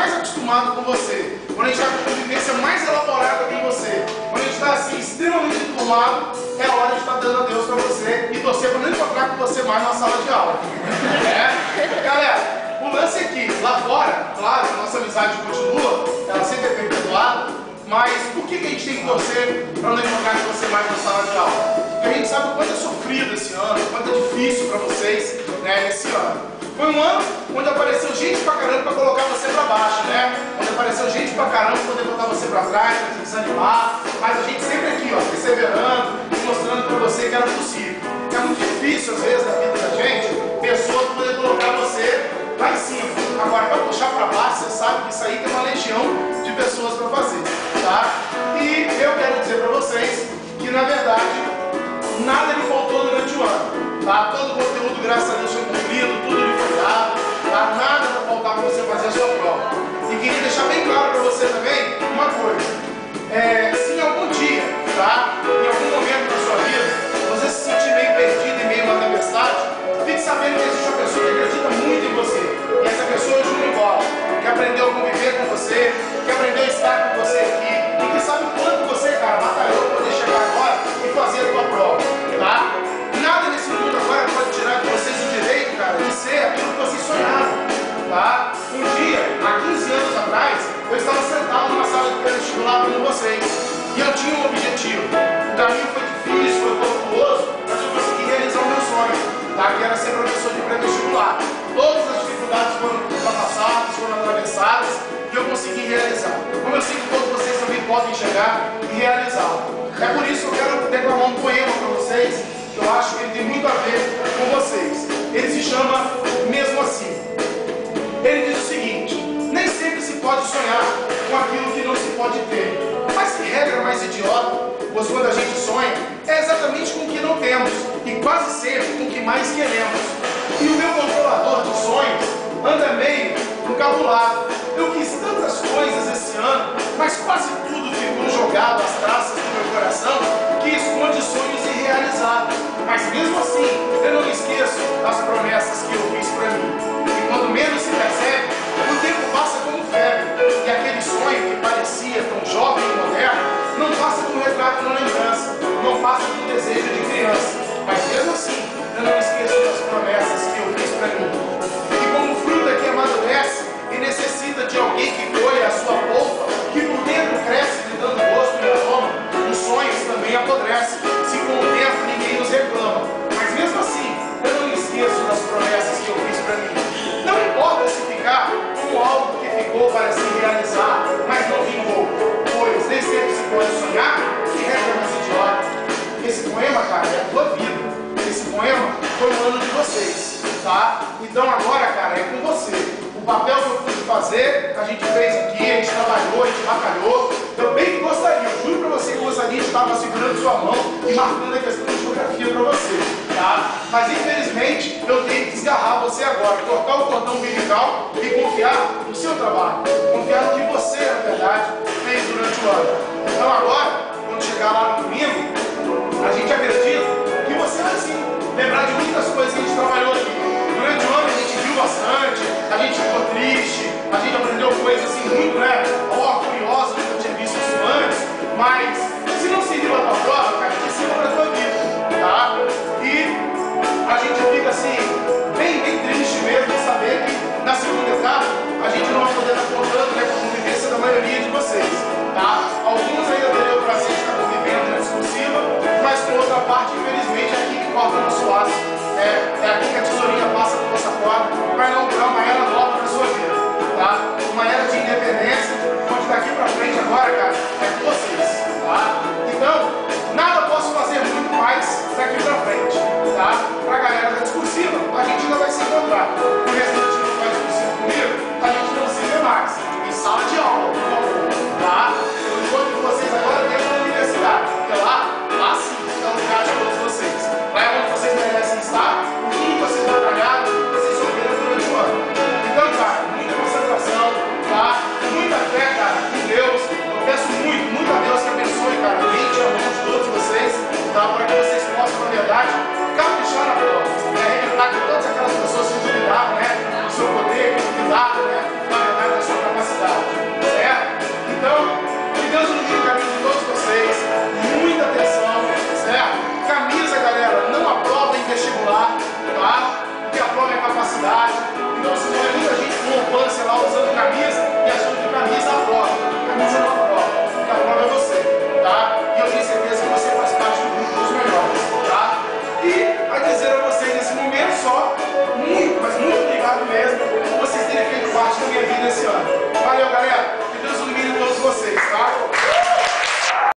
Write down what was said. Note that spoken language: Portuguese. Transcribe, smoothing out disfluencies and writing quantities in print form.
mais acostumado com você, quando a gente está com a convivência mais elaborada com você, quando a gente está assim, extremamente enturmado, é hora de estar dando a Deus para você e torcer para não encontrar com você mais na sala de aula. Galera, o lance aqui, lá fora, claro, a nossa amizade continua, ela sempre é perpetuada, mas por que a gente tem que torcer para não encontrar com você mais na sala de aula? Porque a gente sabe o quanto é sofrido esse ano, o quanto é difícil para vocês, né, esse ano. Foi um ano onde apareceu gente pra caramba pra colocar você pra baixo, né? Onde apareceu gente pra caramba pra poder botar você pra trás, pra te desanimar. Mas a gente sempre aqui, ó, perseverando e mostrando pra você que era possível. É muito difícil, às vezes, na vida da gente, pessoas poder colocar você lá em cima. Agora, pra puxar pra baixo, você sabe que isso aí tem uma legião de pessoas pra fazer, tá? E eu quero dizer pra vocês que, na verdade, nada lhe faltou durante o ano. Tá? Todo o conteúdo, graças a Deus, foi cumprido, tudo lhe foi dado, tá? Nada vai faltar para você fazer a sua prova. E queria deixar bem claro para você também uma coisa. Se em algum dia, tá? Em algum momento da sua vida, você se sentir meio perdido e meio na tempestade, fique sabendo que existe uma pessoa que acredita muito em você. E essa pessoa é o Júnior Bola, que aprendeu a conviver com você, que aprendeu a estar com você aqui, e que sabe o quanto você, cara, batalhou para poder chegar agora e fazer a tua prova, tá? Nada nesse mundo agora pode tirar de vocês o direito, cara, de ser aquilo que vocês sonhavam, tá? Um dia, há 15 anos atrás, eu estava sentado numa sala de pré-vestibular com vocês e eu tinha um objetivo. O caminho foi difícil, foi tortuoso, mas eu consegui realizar o meu sonho, tá? Que era ser professor de pré-vestibular. Todas as dificuldades foram ultrapassadas, foram atravessadas e eu consegui realizar. Como eu sei que todos vocês também podem chegar e realizá-lo. É por isso que eu quero declamar um poema para vocês. Eu acho que ele tem muito a ver com vocês. Ele se chama Mesmo Assim. Ele diz o seguinte: nem sempre se pode sonhar com aquilo que não se pode ter. Mas que regra mais idiota, pois quando a gente sonha, é exatamente com o que não temos e quase sempre com o que mais queremos. E o meu controlador de sonhos anda meio encabulado. Eu quis tantas coisas esse ano, mas quase tudo ficou jogado às traças do meu coração, que esconde sonhos irrealizados. Mas mesmo assim, eu não me esqueço das promessas que eu fiz para mim. E quando menos se percebe, o tempo passa como febre. E aquele sonho que parecia tão jovem e moderno, não passa de um retrato na lembrança, não passa de um desejo de criança. Mas mesmo assim, eu não me esqueço das promessas que eu fiz para mim. E como fruta que amadurece e necessita de alguém que colhe a sua polpa, que por dentro cresce lhe dando gosto e aroma, os sonhos também apodrecem, se com o tempo ninguém nos reclama. Mas mesmo assim, eu não me esqueço das promessas que eu fiz para mim. Não importa se ficar como algo que ficou para se realizar, mas não vingou, pois nem sempre se pode sonhar, que regra mais idiota. Esse poema, cara, é a tua vida. Esse poema foi o ano de vocês, tá? Então agora, cara, é com você. O papel que eu pude fazer, a gente fez aqui, a gente trabalhou, a gente batalhou. Eu bem que gostaria, eu juro pra você que gostaria de estar segurando sua mão e marcando a questão de geografia pra você, tá? Mas infelizmente, eu tenho que desgarrar você agora, cortar o cordão umbilical e confiar no seu trabalho. Confiar no que você, na verdade, fez durante o ano. Então agora, quando chegar lá no domingo, a gente acredita que você vai sim